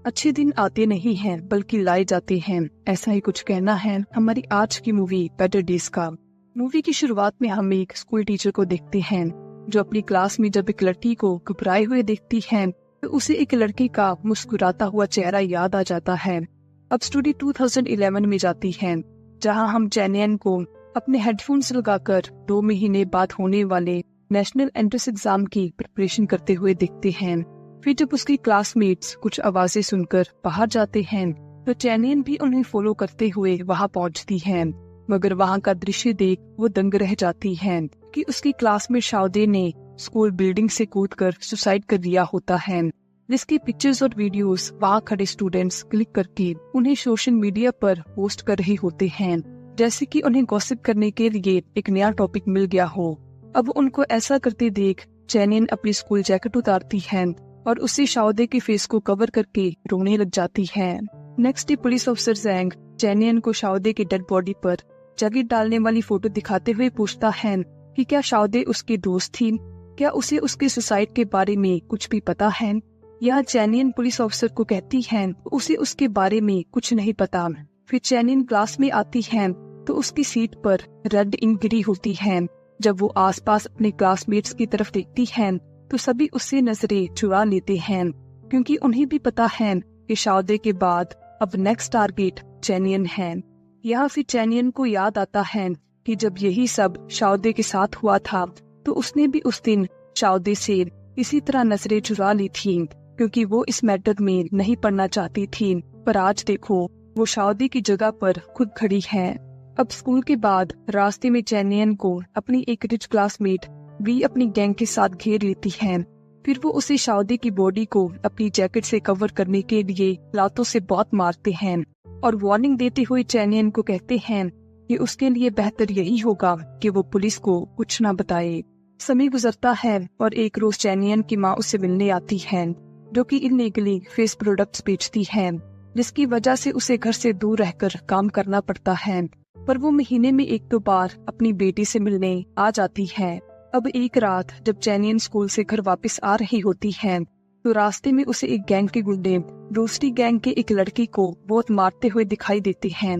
अच्छे दिन आते नहीं हैं बल्कि लाए जाते हैं, ऐसा ही कुछ कहना है हमारी आज की मूवी बेटर डेज का। मूवी की शुरुआत में हम एक स्कूल टीचर को देखते हैं जो अपनी क्लास में जब एक लड़की को घबराए हुए देखती है तो उसे एक लड़के का मुस्कुराता हुआ चेहरा याद आ जाता है। अब स्टोरी 2011 में जाती है जहां हम चैनियन को अपने हेडफोन्स लगाकर 2 महीने बाद होने वाले नेशनल एंट्रेंस एग्जाम की प्रिपरेशन करते हुए देखते हैं। फिर जब उसकी क्लासमेट्स कुछ आवाजें सुनकर बाहर जाते हैं तो चैनियन भी उन्हें फॉलो करते हुए वहां पहुंचती है, मगर वहां का दृश्य देख वो दंग रह जाती है कि उसकी क्लासमेट शाउदे ने स्कूल बिल्डिंग से कूदकर सुसाइड कर लिया होता है, जिसकी पिक्चर्स और वीडियोस वहां खड़े स्टूडेंट्स क्लिक करके उन्हें सोशल मीडिया पर पोस्ट कर रहे होते हैं, जैसे कि उन्हें गॉसिप करने के लिए एक नया टॉपिक मिल गया हो। अब उनको ऐसा करते देख चैनियन अपनी स्कूल जैकेट उतारती है और उसी शाउदे के फेस को कवर करके रोने लग जाती है। नेक्स्ट डे पुलिस ऑफिसर जैंग चैनियन को शाउदे की डेड बॉडी पर जगह डालने वाली फोटो दिखाते हुए पूछता है कि क्या शाउदे उसकी दोस्त थी, क्या उसे उसके सुसाइड के बारे में कुछ भी पता है। यह चैनियन पुलिस ऑफिसर को कहती है उसे उसके बारे में कुछ नहीं पता। फिर चैनियन क्लास में आती है तो उसकी सीट पर रेड इंक गिरी होती है। जब वो आसपास अपने क्लासमेट्स की तरफ देखती है तो सभी उससे नजरें चुरा लेते हैं, क्योंकि उन्हें भी पता है कि शाउदे के बाद अब नेक्स्ट टारगेट चैनियन है। यहाँ फिर चैनियन को याद आता है कि जब यही सब शाउदे के साथ हुआ था तो उसने भी उस दिन शाउदे से इसी तरह नजरें चुरा ली थी, क्योंकि वो इस मैटर में नहीं पड़ना चाहती थी। पर आज देखो वो शाउदे की जगह पर खुद खड़ी है। अब स्कूल के बाद रास्ते में चैनियन को अपनी एक रिच क्लासमेट भी अपनी गैंग के साथ घेर लेती है। फिर वो उसे शाउदे की बॉडी को अपनी जैकेट से कवर करने के लिए लातों से बहुत मारते हैं और वार्निंग देते हुए चैनियन को कहते हैं कि उसके लिए बेहतर यही होगा कि वो पुलिस को कुछ ना बताए। समय गुजरता है और एक रोज चैनियन की माँ उससे मिलने आती है, जो कि इलीगली फेस प्रोडक्ट्स बेचती है, जिसकी वजह से उसे घर से दूर रहकर काम करना पड़ता है। पर वो महीने में 1-2 बार अपनी बेटी से मिलने आ जाती है। अब एक रात जब चैनियन स्कूल से घर वापस आ रही होती है तो रास्ते में उसे एक गैंग के गुंडे दूसरी गैंग के एक लड़की को बहुत मारते हुए दिखाई देते हैं।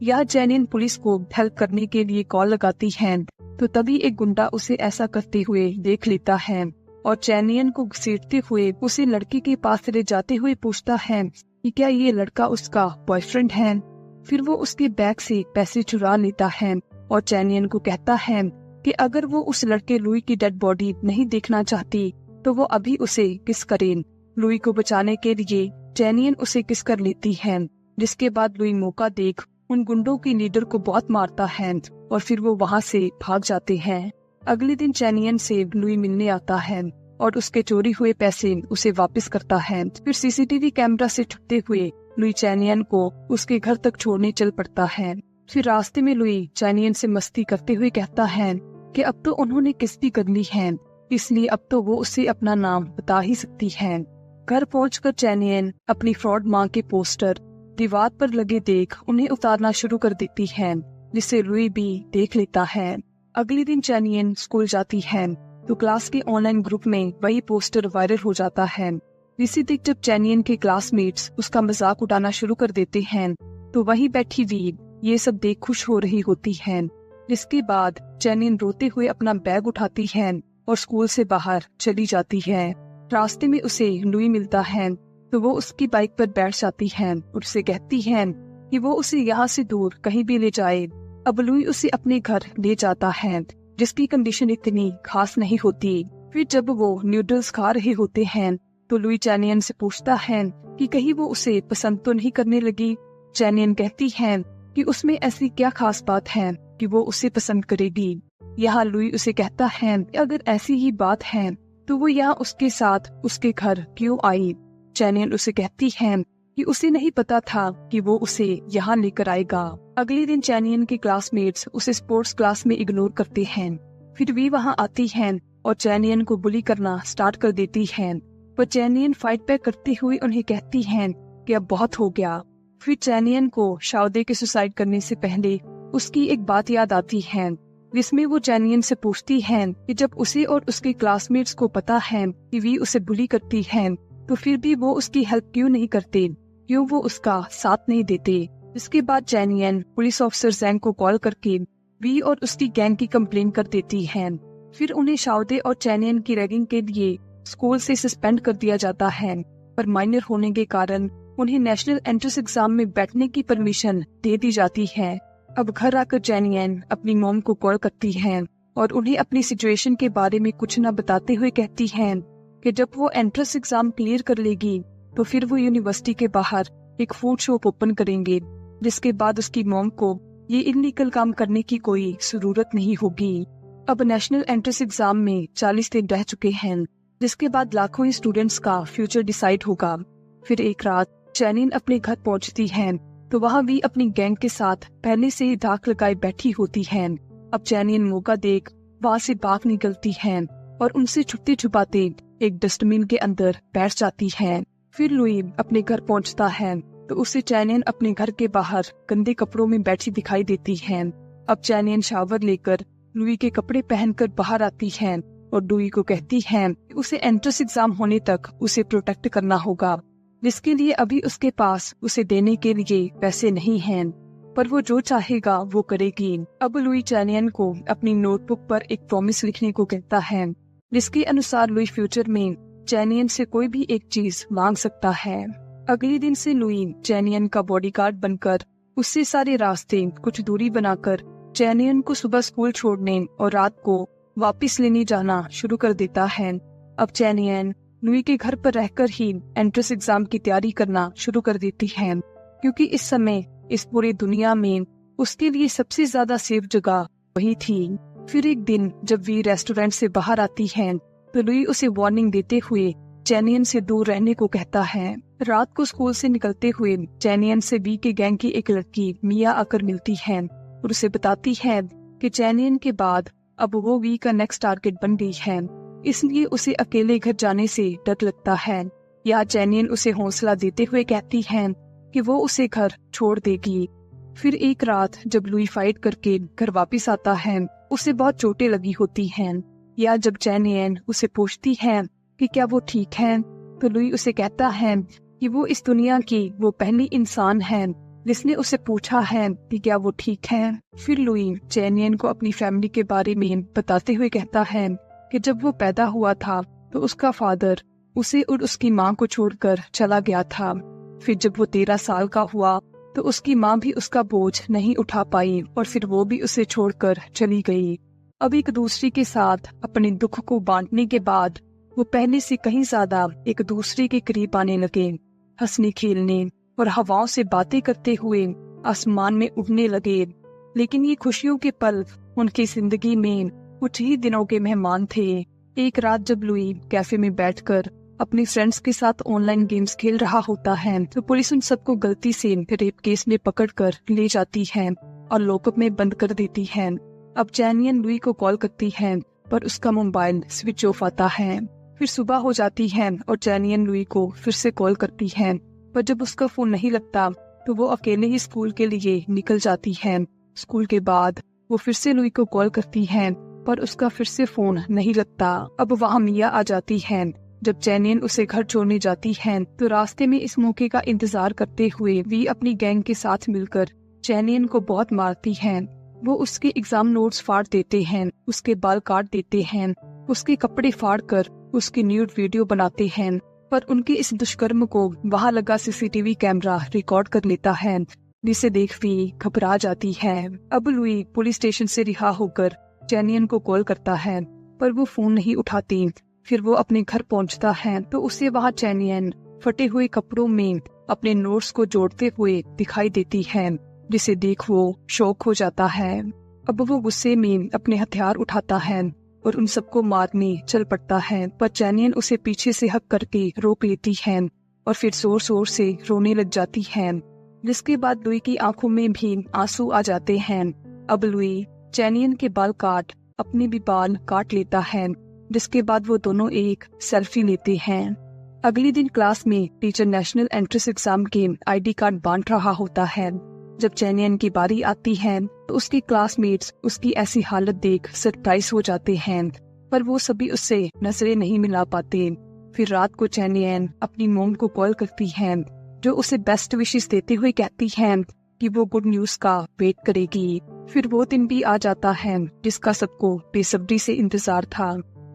यह चैनियन पुलिस को हेल्प करने के लिए कॉल लगाती है तो तभी एक गुंडा उसे ऐसा करते हुए देख लेता है और चैनियन को घसीटते हुए उसे लड़की के पास ले जाते हुए पूछता है कि क्या ये लड़का उसका बॉयफ्रेंड है। फिर वो उसके बैग से पैसे चुरा लेता है और चैनियन को कहता है कि अगर वो उस लड़के लुई की डेड बॉडी नहीं देखना चाहती तो वो अभी उसे किस करे। लुई को बचाने के लिए चैनियन उसे किस कर लेती है, जिसके बाद लुई मौका देख उन गुंडों के लीडर को बहुत मारता है और फिर वो वहाँ से भाग जाते हैं। अगले दिन चैनियन से लुई मिलने आता है और उसके चोरी हुए पैसे उसे वापस करता है। फिर सीसीटीवी कैमरा से छुपते हुए लुई चैनियन को उसके घर तक छोड़ने चल पड़ता है। फिर रास्ते में लुई चैनियन से मस्ती करते हुए कहता है कि अब तो उन्होंने किस भी कर ली है, इसलिए अब तो वो उसे अपना नाम बता ही सकती है। घर पहुंचकर चैनियन अपनी फ्रॉड माँ के पोस्टर दीवार पर लगे देख उन्हें उतारना शुरू कर देती है, जिसे लुई भी देख लेता है। अगले दिन चैनियन स्कूल जाती है तो क्लास के ऑनलाइन ग्रुप में वही पोस्टर वायरल हो जाता है, जिसे देख जब चैनियन के क्लासमेट्स उसका मजाक उड़ाना शुरू कर देते हैं तो वहीं बैठी वी ये सब देख खुश हो रही होती है। जिसके बाद चैनियन रोते हुए अपना बैग उठाती है और स्कूल से बाहर चली जाती है। रास्ते में उसे लुई मिलता है तो वो उसकी बाइक पर बैठ जाती है और उसे कहती है कि वो उसे यहाँ से दूर कहीं भी ले जाए। अब लुई उसे अपने घर ले जाता है, जिसकी कंडीशन इतनी खास नहीं होती। फिर जब वो नूडल्स खा रहे होते हैं तो लुई चैनियन से पूछता है कि कहीं वो उसे पसंद तो नहीं करने लगी। चैनियन कहती है कि उसमें ऐसी क्या खास बात है कि वो उसे पसंद करेगी। यहाँ लुई उसे कहता है कि अगर ऐसी ही बात है तो वो यहाँ उसके साथ उसके घर क्यों आई। चैनियन उसे कहती है कि उसे नहीं पता था कि वो उसे यहाँ लेकर आएगा। अगले दिन चैनियन के क्लासमेट्स उसे स्पोर्ट्स क्लास में इग्नोर करते हैं। फिर वी वहाँ आती हैं और चैनियन को बुली करना स्टार्ट कर देती हैं, पर चैनियन फाइट बैक करते हुए उन्हें कहती हैं कि अब बहुत हो गया। फिर चैनियन को शाउदे के सुसाइड करने से पहले उसकी एक बात याद आती है, जिसमें वो चैनियन से पूछती है कि जब उसे और उसके क्लासमेट्स को पता है कि वी उसे बुली करती है तो फिर भी वो उसकी हेल्प क्यों नहीं करते, क्यों वो उसका साथ नहीं देते। इसके बाद चैनियन पुलिस ऑफिसर जैंग को कॉल करके वी और उसकी गैंग की कंप्लेन कर देती है। फिर उन्हें शाओदे और चैनियन की रैगिंग के लिए स्कूल से सस्पेंड कर दिया जाता है, पर माइनर होने के कारण उन्हें नेशनल एंट्रेंस एग्जाम में बैठने की परमिशन दे दी जाती है। अब घर आकर चैनियन अपनी मॉम को कॉल करती है और उन्हें अपनी सिचुएशन के बारे में कुछ न बताते हुए कहती है कि जब वो एंट्रेंस एग्जाम क्लियर कर लेगी तो फिर वो यूनिवर्सिटी के बाहर एक फूड शॉप ओपन करेंगे, जिसके बाद उसकी मॉम को ये इल्लीगल काम करने की कोई जरूरत नहीं होगी। अब नेशनल एंट्रेंस एग्जाम में 40 दिन रह चुके हैं, जिसके बाद लाखों स्टूडेंट्स का फ्यूचर डिसाइड होगा। फिर एक रात चैनियन अपने घर पहुंचती है तो वहाँ भी अपनी गैंग के साथ पहले से ही धाक लगाए बैठी होती है। अब चैनियन मौका देख वहाँ से भाग निकलती है और उनसे छुपते छुपाते एक डस्टबिन के अंदर बैठ जाती है। फिर लुई अपने घर पहुंचता है तो उसे चैनियन अपने घर के बाहर गंदे कपड़ों में बैठी दिखाई देती है। अब चैनियन शावर लेकर लुई के कपड़े पहनकर बाहर आती है और लुई को कहती है कि उसे एंट्रेंस एग्जाम होने तक उसे प्रोटेक्ट करना होगा, जिसके लिए अभी उसके पास उसे देने के लिए पैसे नहीं हैं, पर वो जो चाहेगा वो करेगी। अब लुई चैनियन को अपनी नोटबुक पर एक प्रॉमिस लिखने को कहता है, जिसके अनुसार लुई फ्यूचर में चैनियन से कोई भी एक चीज मांग सकता है। अगले दिन से लुई चैनियन का बॉडीगार्ड बनकर उससे सारे रास्ते कुछ दूरी बनाकर चैनियन को सुबह स्कूल छोड़ने और रात को वापस लेने जाना शुरू कर देता है। अब चैनियन लुई के घर पर रहकर ही एंट्रेंस एग्जाम की तैयारी करना शुरू कर देती है, क्योंकि इस समय इस पूरी दुनिया में उसके लिए सबसे ज्यादा सेफ जगह वही थी। फिर एक दिन जब वी रेस्टोरेंट से बाहर आती है तो लुई उसे वार्निंग देते हुए चैनियन से दूर रहने को कहता है। रात को स्कूल से निकलते हुए चैनियन से वी के गैंग की एक लड़की मिया आकर मिलती है और उसे बताती है कि चैनियन के बाद अब वो वी का नेक्स्ट टारगेट बन गई है, इसलिए उसे अकेले घर जाने से डर लगता है। या चैनियन उसे हौसला देते हुए कहती है कि वो उसे घर छोड़ देगी। फिर एक रात जब लुई फाइट करके घर वापस आता है, उसे बहुत चोटें लगी होती हैं। या जब चैनियन उसे पूछती है कि क्या वो ठीक है, तो लुई उसे कहता है कि वो इस दुनिया की वो पहली इंसान है जिसने उसे पूछा है कि क्या वो ठीक है। फिर लुई चैनियन को अपनी फैमिली के बारे में बताते हुए कहता है कि जब वो पैदा हुआ था तो उसका फादर उसे और उसकी माँ को छोड़कर चला गया था। फिर जब वो 13 साल का हुआ तो उसकी माँ भी उसका बोझ नहीं उठा पाई और फिर वो भी उसे छोड़कर चली गई। अब एक दूसरे के साथ अपने दुख को बांटने के बाद वो पहले से कहीं ज्यादा एक दूसरे के करीब आने लगे, हंसने खेलने और हवाओं से बातें करते हुए आसमान में उड़ने लगे। लेकिन ये खुशियों के पल उनकी जिंदगी में कुछ ही दिनों के मेहमान थे। एक रात जब लुई कैफे में बैठकर अपने फ्रेंड्स के साथ ऑनलाइन गेम्स खेल रहा होता है तो पुलिस उन सबको गलती से रेप केस में पकड़कर ले जाती है और लॉकअप में बंद कर देती है। अब चैनियन लुई को कॉल करती है पर उसका मोबाइल स्विच ऑफ आता है। फिर सुबह हो जाती है और चैनियन लुई को फिर से कॉल करती है, पर जब उसका फोन नहीं लगता तो वो अकेले ही स्कूल के लिए निकल जाती है। स्कूल के बाद वो फिर से लुई को कॉल करती है पर उसका फिर से फोन नहीं लगता। अब वहाँ मिया आ जाती है। जब चैनियन उसे घर छोड़ने जाती है तो रास्ते में इस मौके का इंतजार करते हुए वी अपनी गैंग के साथ मिलकर चैनियन को बहुत मारती है। वो उसके एग्जाम नोट्स फाड़ देते हैं, उसके बाल काट देते हैं, उसके कपड़े फाड़ कर उसकी न्यूड वीडियो बनाते हैं, पर उनके इस दुष्कर्म को वहाँ लगा सीसीटीवी कैमरा रिकॉर्ड कर लेता है, जिसे देख वी घबरा जाती है। अब लुई पुलिस स्टेशन से रिहा होकर चैनियन को कॉल करता है पर वो फोन नहीं उठाती। फिर वो अपने घर पहुंचता है तो उसे वहाँ चैनियन फटे हुए कपड़ों में अपने नोट्स को जोड़ते हुए दिखाई देती है, जिसे देख वो शॉक हो जाता है। अब वो गुस्से में अपने हथियार उठाता है और उन सबको मारने चल पड़ता है, पर चैनियन उसे पीछे से हक करके रोक लेती है और फिर जोर जोर से रोने लग जाती है, जिसके बाद लुई की आंखों में भी आंसू आ जाते हैं। अब लुई चैनियन के बाल काट अपने भी बाल काट लेता है, जिसके बाद वो दोनों एक सेल्फी लेते हैं। अगले दिन क्लास में टीचर नेशनल एंट्रेंस एग्जाम के आईडी कार्ड बांट रहा होता है। जब चैनियन की बारी आती है तो उसके क्लासमेट्स उसकी ऐसी हालत देख सरप्राइज हो जाते हैं, पर वो सभी उससे नजरें नहीं मिला पाते। फिर रात को चैनियन अपनी मॉम को कॉल करती है, जो उसे बेस्ट विशेस देते हुए कहती है कि वो गुड न्यूज का वेट करेगी। फिर वो दिन भी आ जाता है जिसका सबको बेसब्री से इंतजार था।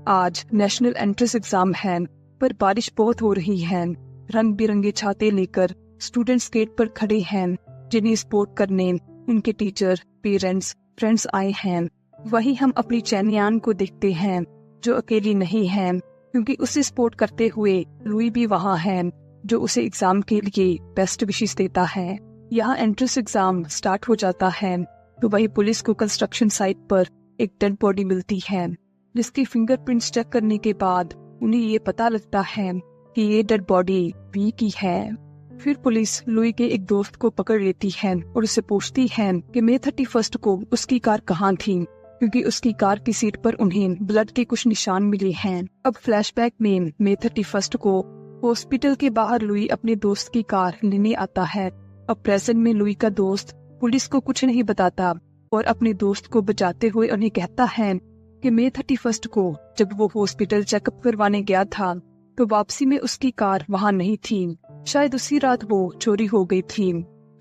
आज नेशनल एंट्रेंस एग्जाम है, पर बारिश बहुत हो रही है। रंग बिरंगे छाते लेकर स्टूडेंट्स गेट पर खड़े हैं, जिन्हें सपोर्ट करने उनके टीचर, पेरेंट्स, फ्रेंड्स आए हैं। वहीं हम अपनी चैनियान को देखते हैं, जो अकेली नहीं है, क्योंकि उसे सपोर्ट करते हुए लुई भी वहाँ है, जो उसे एग्जाम के लिए बेस्ट विशेस देता है। यहाँ एंट्रेंस एग्जाम स्टार्ट हो जाता है तो वही पुलिस को कंस्ट्रक्शन साइट पर एक डेड बॉडी मिलती है, जिसकी फिंगरप्रिंट्स चेक करने के बाद उन्हें ये पता लगता है कि ये डेड बॉडी वी की है। फिर पुलिस लुई के एक दोस्त को पकड़ लेती है और उससे पूछती है कि मई 31 को उसकी कार कहाँ थी, क्योंकि उसकी कार की सीट पर उन्हें ब्लड के कुछ निशान मिले हैं। अब फ्लैशबैक में मई 31 को हॉस्पिटल के बाहर लुई अपने दोस्त की कार लेने आता है। अब प्रेजेंट में लुई का दोस्त पुलिस को कुछ नहीं बताता और अपने दोस्त को बचाते हुए उन्हें कहता है कि मई 31 को जब वो हॉस्पिटल चेकअप करवाने गया था तो वापसी में उसकी कार वहाँ नहीं थी, शायद उसी रात वो चोरी हो गई थी।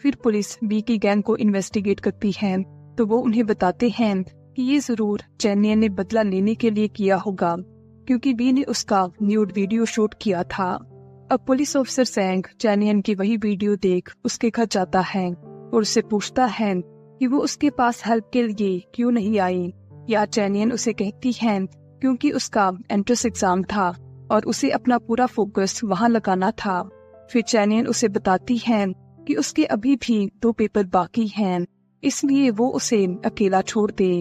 फिर पुलिस बी की गैंग को इन्वेस्टिगेट करती है तो वो उन्हें बताते हैं कि ये जरूर चैनियन ने बदला लेने के लिए किया होगा, क्योंकि बी ने उसका न्यूड वीडियो शूट किया था। अब पुलिस ऑफिसर सैंग चैनियन की वही वीडियो देख उसके घर जाता है और उससे पूछता है कि वो उसके पास हेल्प के लिए क्यों नहीं आई। या चैनियन उसे कहती है क्योंकि उसका एंट्रेंस एग्जाम था और उसे अपना पूरा फोकस वहाँ लगाना था। फिर चैनियन उसे बताती है कि उसके अभी भी 2 पेपर बाकी हैं, इसलिए वो उसे अकेला छोड़ दे।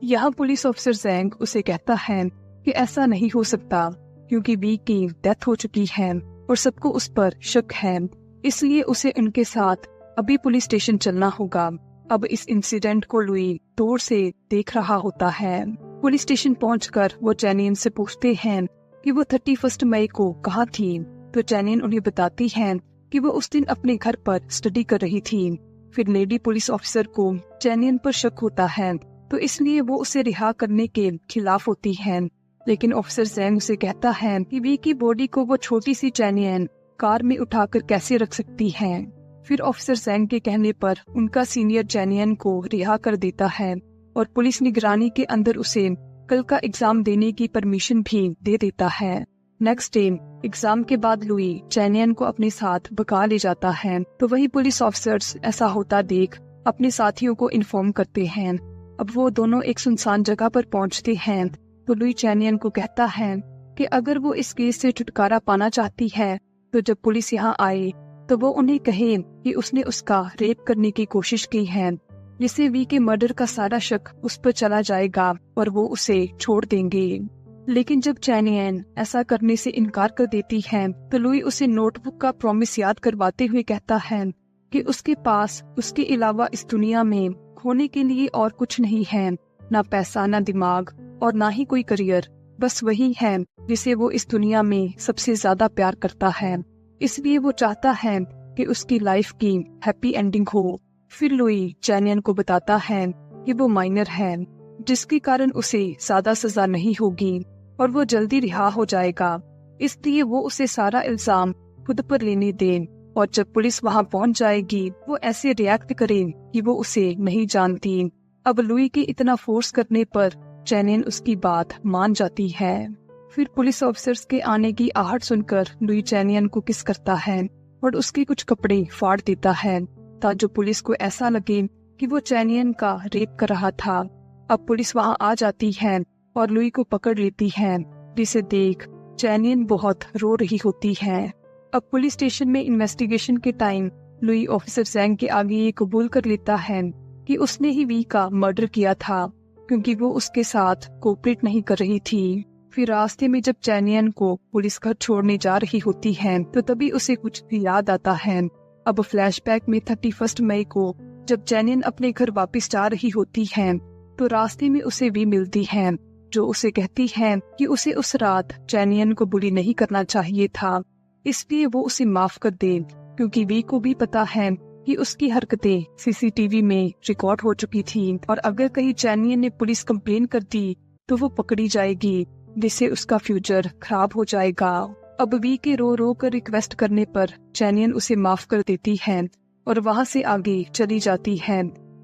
यहाँ पुलिस ऑफिसर जैंग उसे कहता है कि ऐसा नहीं हो सकता, क्योंकि वी की डेथ हो चुकी है और सबको उस पर शक है, इसलिए उसे उनके साथ अभी पुलिस स्टेशन चलना होगा। अब इस इंसिडेंट को लुई दूर से देख रहा होता है। पुलिस स्टेशन पहुंचकर वो चैनियन से पूछते हैं कि वो 31 मई को कहाँ थी, तो चैनियन उन्हें बताती है कि वो उस दिन अपने घर पर स्टडी कर रही थी। फिर लेडी पुलिस ऑफिसर को चैनियन पर शक होता है, तो इसलिए वो उसे रिहा करने के खिलाफ होती है, लेकिन ऑफिसर जैंग उसे कहता है कि वी की बॉडी को वो छोटी सी चैनियन कार में उठाकर कैसे रख सकती है। फिर ऑफिसर जैंग के कहने पर उनका सीनियर चैनियन को रिहा कर देता है और पुलिस निगरानी के अंदर उसे कल का एग्जाम देने की परमिशन भी दे देता है। नेक्स्ट डे एग्जाम के बाद लुई चैनियन को अपने साथ भगा ले जाता है, तो वही पुलिस ऑफिसर्स ऐसा होता देख अपने साथियों को इन्फॉर्म करते हैं। अब वो दोनों एक सुनसान जगह पर पहुंचते हैं तो लुई चैनियन को कहता है कि अगर वो इस केस से छुटकारा पाना चाहती है तो जब पुलिस यहाँ आए तो वो उन्हें कहे कि उसने उसका रेप करने की कोशिश की है, जिससे वी के मर्डर का सारा शक उस पर चला जाएगा और वो उसे छोड़ देंगे। लेकिन जब चैनियन ऐसा करने से इनकार कर देती है तो लुई उसे नोटबुक का प्रॉमिस याद करवाते हुए कहता है कि उसके पास उसके अलावा इस दुनिया में खोने के लिए और कुछ नहीं है, ना पैसा, ना दिमाग और ना ही कोई करियर, बस वही है जिसे वो इस दुनिया में सबसे ज्यादा प्यार करता है। इसलिए वो चाहता है कि उसकी लाइफ की हैप्पी एंडिंग हो। फिर लुई चैनियन को बताता है कि वो माइनर है, जिसके कारण उसे ज्यादा सजा नहीं होगी और वो जल्दी रिहा हो जाएगा, इसलिए वो उसे सारा इल्जाम खुद पर लेने दे और जब पुलिस वहाँ पहुँच जाएगी वो ऐसे रिएक्ट करे कि वो उसे नहीं जानती। अब लुई के इतना फोर्स करने पर चैनियन उसकी बात मान जाती है। फिर पुलिस ऑफिसर्स के आने की आहट सुनकर लुई चैनियन को किस करता है और उसके कुछ कपड़े फाड़ देता है, ताकि पुलिस को ऐसा लगे कि वो चैनियन का रेप कर रहा था। अब पुलिस वहाँ आ जाती है और लुई को पकड़ लेती है, जिसे देख चैनियन बहुत रो रही होती है। अब पुलिस स्टेशन में इन्वेस्टिगेशन के टाइम लुई ऑफिसर जैंग के आगे ये कबूल कर लेता है कि उसने ही वी का मर्डर किया था, क्योंकि वो उसके साथ कोऑपरेट नहीं कर रही थी। फिर रास्ते में जब चैनियन को पुलिस घर छोड़ने जा रही होती है तो तभी उसे कुछ याद आता है। अब फ्लैशबैक में 31 मई को जब चैनियन अपने घर वापस जा रही होती है तो रास्ते में उसे वी मिलती है, जो उसे कहती है कि उसे उस रात चैनियन को बुली नहीं करना चाहिए था, इसलिए वो उसे माफ कर दे, क्योंकि वी को भी पता है कि उसकी हरकतें सीसीटीवी में रिकॉर्ड हो चुकी थी और अगर कहीं चैनियन ने पुलिस कंप्लेन कर दी तो वो पकड़ी जाएगी, जिससे उसका फ्यूचर खराब हो जाएगा। अब वी के रो रो कर रिक्वेस्ट करने पर चैनियन उसे माफ कर देती है और वहाँ से आगे चली जाती है।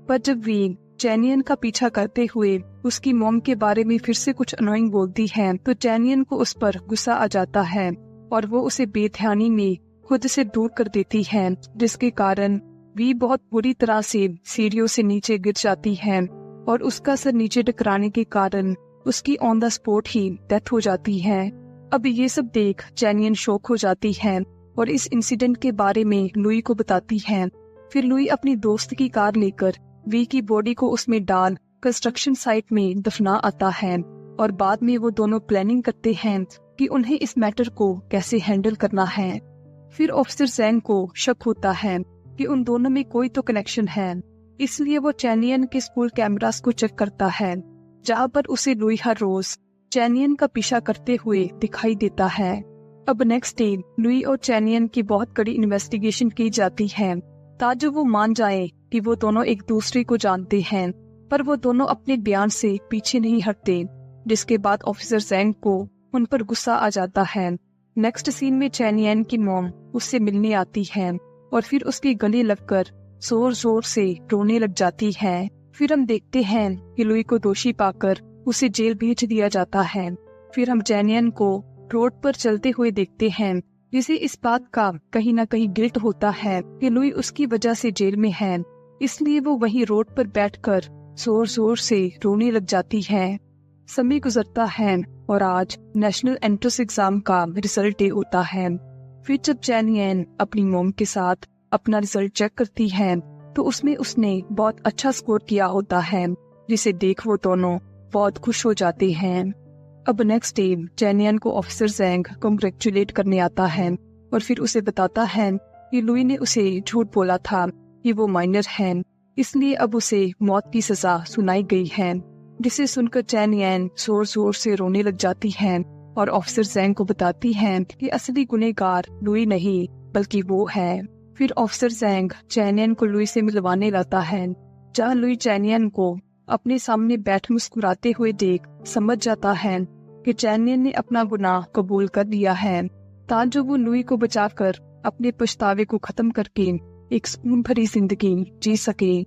पर जब वी चैनियन का पीछा करते हुए उसकी मॉम के बारे में फिर से कुछ अनोइंग बोलती है तो चैनियन को उस पर गुस्सा आ जाता है और वो उसे बेध्यानी में खुद से दूर कर देती है, जिसके कारण वी बहुत बुरी तरह से सीढ़ियों से नीचे गिर जाती है और उसका सर नीचे टकराने के कारण उसकी on the spot he death हो जाती है। अब ये सब देख चैनियन शॉक हो जाती है और इस इंसिडेंट के बारे में लुई को बताती है। फिर लुई अपनी दोस्त की कार लेकर वी की बॉडी को उसमें डाल कंस्ट्रक्शन साइट में दफना आता है और बाद में वो दोनों प्लानिंग करते हैं कि उन्हें इस मैटर को कैसे हैंडल करना है। फिर ऑफिसर जैंग को शक होता है कि उन दोनों में कोई तो कनेक्शन है, इसलिए वो चैनियन के स्कूल कैमरास को चेक करता है जहाँ पर उसे लुई हर रोज चैनियन का पीछा करते हुए दिखाई देता है। अब नेक्स्ट डे लुई और चैनियन की बहुत कड़ी इन्वेस्टिगेशन की जाती है ताकि वो मान जाए कि वो दोनों एक दूसरे को जानते हैं, पर वो दोनों अपने बयान से पीछे नहीं हटते, जिसके बाद ऑफिसर जैंग को उन पर गुस्सा आ जाता है। नेक्स्ट सीन में चैनियन की मॉम उससे मिलने आती है और फिर उसके गले लगकर जोर जोर से रोने लग जाती है। फिर हम देखते हैं कि लुई को दोषी पाकर उसे जेल भेज दिया जाता है। फिर हम चैनियन को रोड पर चलते हुए देखते हैं, जिसे इस बात का कहीं न कहीं गिल्ट होता है कि लुई उसकी वजह से जेल में है, इसलिए वो वहीं रोड पर बैठकर जोर जोर से रोने लग जाती है। समय गुजरता है और आज नेशनल एंट्रेंस एग्जाम का रिजल्ट डे होता है। फिर जब चैनियन अपनी मॉम के साथ अपना रिजल्ट चेक करती है तो उसमें उसने बहुत अच्छा स्कोर किया होता है, जिसे देख वो दोनों बहुत खुश हो जाते हैं। अब नेक्स्ट डे चैनियन को ऑफिसर जैंग कांग्रेचुलेट करने आता है और फिर उसे बताता है कि लुई ने उसे झूठ बोला था कि वो माइनर है, इसलिए अब उसे मौत की सजा सुनाई गई है, जिसे सुनकर चैनियन जोर जोर से रोने लग जाती है और ऑफिसर जैंग को बताती है कि असली गुनहगार लुई नहीं बल्कि वो है। फिर ऑफिसर जैंग चैनियन को लुई से मिलवाने लाता है, जहाँ लुई चैनियन को अपने सामने बैठ मुस्कुराते हुए देख समझ जाता है कि चैनियन ने अपना गुनाह कबूल कर लिया है, ताकि वो लुई को बचाकर अपने पछतावे को खत्म करके एक सुकून भरी जिंदगी जी सके।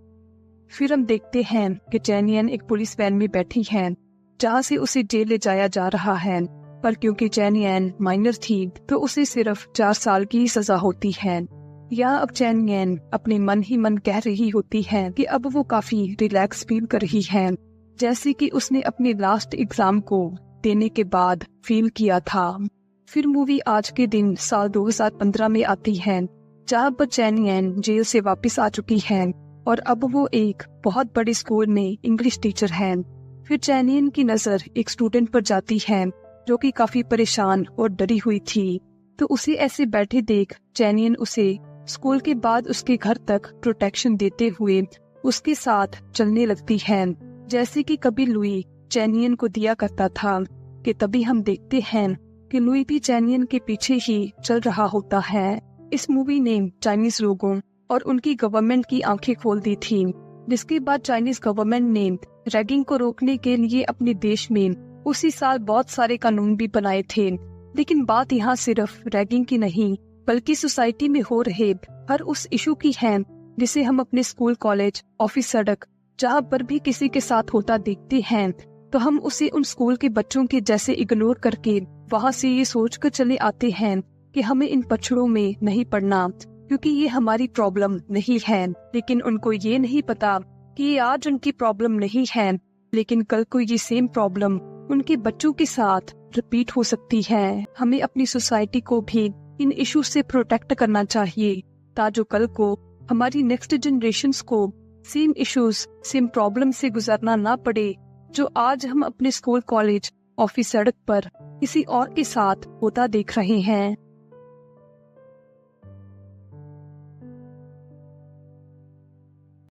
फिर हम देखते हैं कि चैनियन एक पुलिस वैन में बैठी है, जहाँ से उसे जेल ले जाया जा रहा है, पर क्योंकि चैनियन माइनर थी तो उसे सिर्फ 4 साल की ही सजा होती है। यहाँ अब चैनियन अपने मन ही मन कह रही होती है कि अब वो काफी रिलैक्स फील कर रही है, जैसे कि उसने अपने लास्ट एग्जाम को देने के बाद फील किया था। फिर मूवी आज के दिन साल 2015 में आती है, जहाँ पर चैनियन जेल से वापस आ चुकी है और अब वो एक बहुत बड़े स्कूल में इंग्लिश टीचर है। फिर चैनियन की नजर एक स्टूडेंट पर जाती है जो कि काफी परेशान और डरी हुई थी, तो उसे ऐसे बैठे देख चैनियन उसे स्कूल के बाद उसके घर तक प्रोटेक्शन देते हुए उसके साथ चलने लगती है, जैसे कि कभी लुई चैनियन को दिया करता था। कि तभी हम देखते हैं कि लुई भी चैनियन के पीछे ही चल रहा होता है। इस मूवी ने चाइनीज लोगों और उनकी गवर्नमेंट की आंखें खोल दी थी, जिसके बाद चाइनीज गवर्नमेंट ने रैगिंग को रोकने के लिए अपने देश में उसी साल बहुत सारे कानून भी बनाए थे। लेकिन बात यहाँ सिर्फ रैगिंग की नहीं बल्कि सोसाइटी में हो रहे हर उस इशू की है जिसे हम अपने स्कूल, कॉलेज, ऑफिस, सड़क जहाँ पर भी किसी के साथ होता देखते हैं, तो हम उसे उन स्कूल के बच्चों के जैसे इग्नोर करके वहाँ से ये सोच कर चले आते हैं कि हमें इन पछड़ों में नहीं पड़ना, क्योंकि ये हमारी प्रॉब्लम नहीं है। लेकिन उनको ये नहीं पता कि ये आज उनकी प्रॉब्लम नहीं है, लेकिन कल को ये सेम प्रॉब्लम उनके बच्चों के साथ रिपीट हो सकती है। हमें अपनी सोसाइटी को भी इन इश्यूज से प्रोटेक्ट करना चाहिए, ताकि कल को हमारी नेक्स्ट जनरेशन्स को सेम इश्यूज, सेम प्रॉब्लम से गुजरना ना पड़े, जो आज हम अपने स्कूल, कॉलेज, ऑफिस, सड़क पर किसी और के साथ होता देख रहे हैं।